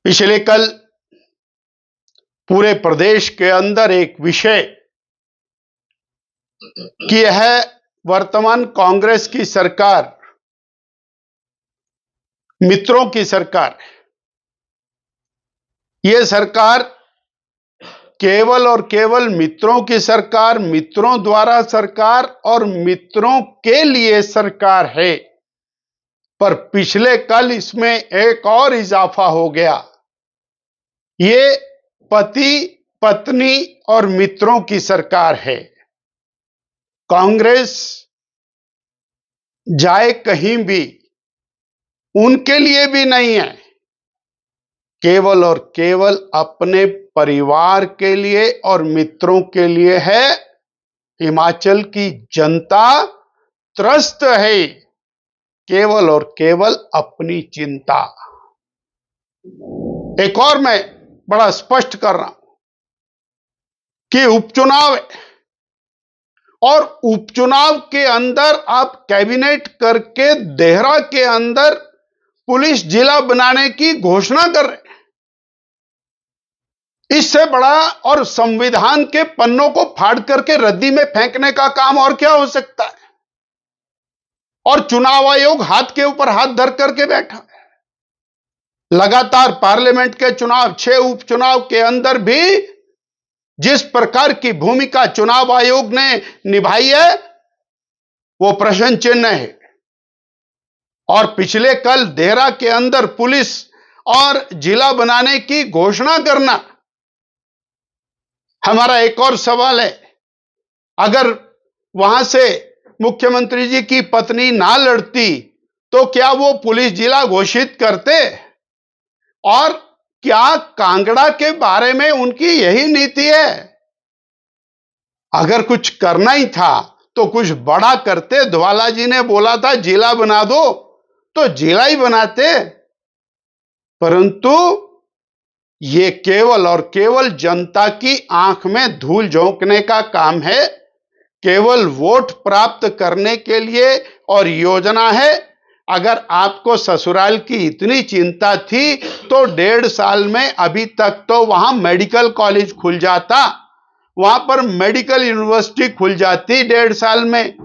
पिछले कल पूरे प्रदेश के अंदर एक विषय कि यह वर्तमान कांग्रेस की सरकार मित्रों की सरकार है। यह सरकार केवल और केवल मित्रों की सरकार, मित्रों द्वारा सरकार और मित्रों के लिए सरकार है। पर पिछले कल इसमें एक और इजाफा हो गया। ये पति पत्नी और मित्रों की सरकार है। कांग्रेस जाए कहीं भी उनके लिए भी नहीं है, केवल और केवल अपने परिवार के लिए और मित्रों के लिए है। हिमाचल की जनता त्रस्त है, केवल और केवल अपनी चिंता। एक और मैं बड़ा स्पष्ट कर रहा हूं कि उपचुनाव है और उपचुनाव के अंदर आप कैबिनेट करके देहरा के अंदर पुलिस जिला बनाने की घोषणा कर रहे हैं। इससे बड़ा और संविधान के पन्नों को फाड़ करके रद्दी में फेंकने का काम और क्या हो सकता है। और चुनाव आयोग हाथ के ऊपर हाथ धर करके बैठा है। लगातार पार्लियामेंट के चुनाव, 6 उपचुनाव के अंदर भी जिस प्रकार की भूमिका चुनाव आयोग ने निभाई है वो प्रश्न चिन्ह है। और पिछले कल देहरा के अंदर पुलिस और जिला बनाने की घोषणा करना, हमारा एक और सवाल है, अगर वहां से मुख्यमंत्री जी की पत्नी ना लड़ती तो क्या वो पुलिस जिला घोषित करते? और क्या कांगड़ा के बारे में उनकी यही नीति है? अगर कुछ करना ही था तो कुछ बड़ा करते। धवाला जी ने बोला था जिला बना दो तो जिला ही बनाते। परंतु ये केवल और केवल जनता की आंख में धूल झोंकने का काम है, केवल वोट प्राप्त करने के लिए और योजना है। अगर आपको ससुराल की इतनी चिंता थी तो 1.5 साल में अभी तक तो वहां मेडिकल कॉलेज खुल जाता, वहां पर मेडिकल यूनिवर्सिटी खुल जाती 1.5 साल में,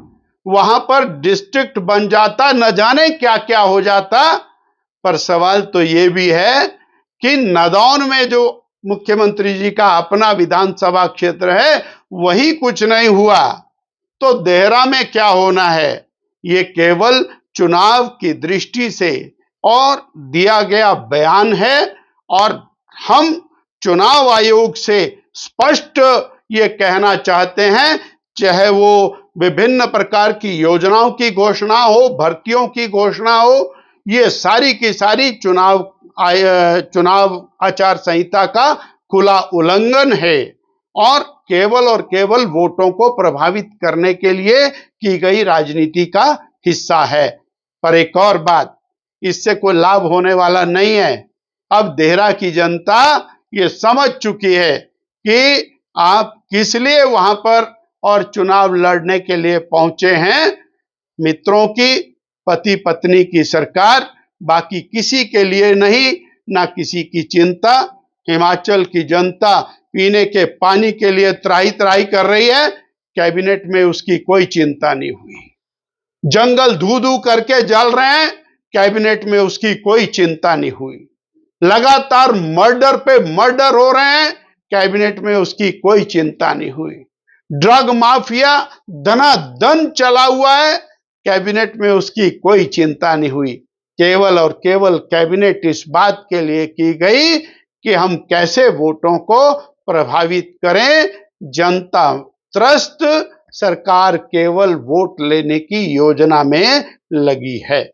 वहां पर डिस्ट्रिक्ट बन जाता, न जाने क्या क्या हो जाता। पर सवाल तो यह भी है कि नदौन में जो मुख्यमंत्री जी का अपना विधानसभा क्षेत्र है वही कुछ नहीं हुआ, तो देहरा में क्या होना है? ये केवल चुनाव की दृष्टि से और दिया गया बयान है। और हम चुनाव आयोग से स्पष्ट ये कहना चाहते हैं, चाहे वो विभिन्न प्रकार की योजनाओं की घोषणा हो, भर्तियों की घोषणा हो, ये सारी की सारी चुनाव आचार संहिता का खुला उल्लंघन है और केवल वोटों को प्रभावित करने के लिए की गई राजनीति का हिस्सा है। पर एक और बात, इससे कोई लाभ होने वाला नहीं है। अब देहरा की जनता ये समझ चुकी है कि आप किस लिए वहां पर और चुनाव लड़ने के लिए पहुंचे हैं। मित्रों की, पति पत्नी की सरकार, बाकी किसी के लिए नहीं, ना किसी की चिंता। हिमाचल की जनता पीने के पानी के लिए त्राही त्राही कर रही है, कैबिनेट में उसकी कोई चिंता नहीं हुई। जंगल धू धू करके जल रहे हैं, कैबिनेट में उसकी कोई चिंता नहीं हुई। लगातार मर्डर पे मर्डर हो रहे हैं, कैबिनेट में उसकी कोई चिंता नहीं हुई। ड्रग माफिया धनाधन चला हुआ है, कैबिनेट में उसकी कोई चिंता नहीं हुई। केवल और केवल कैबिनेट इस बात के लिए की गई कि हम कैसे वोटों को प्रभावित करें। जनता त्रस्त, सरकार केवल वोट लेने की योजना में लगी है।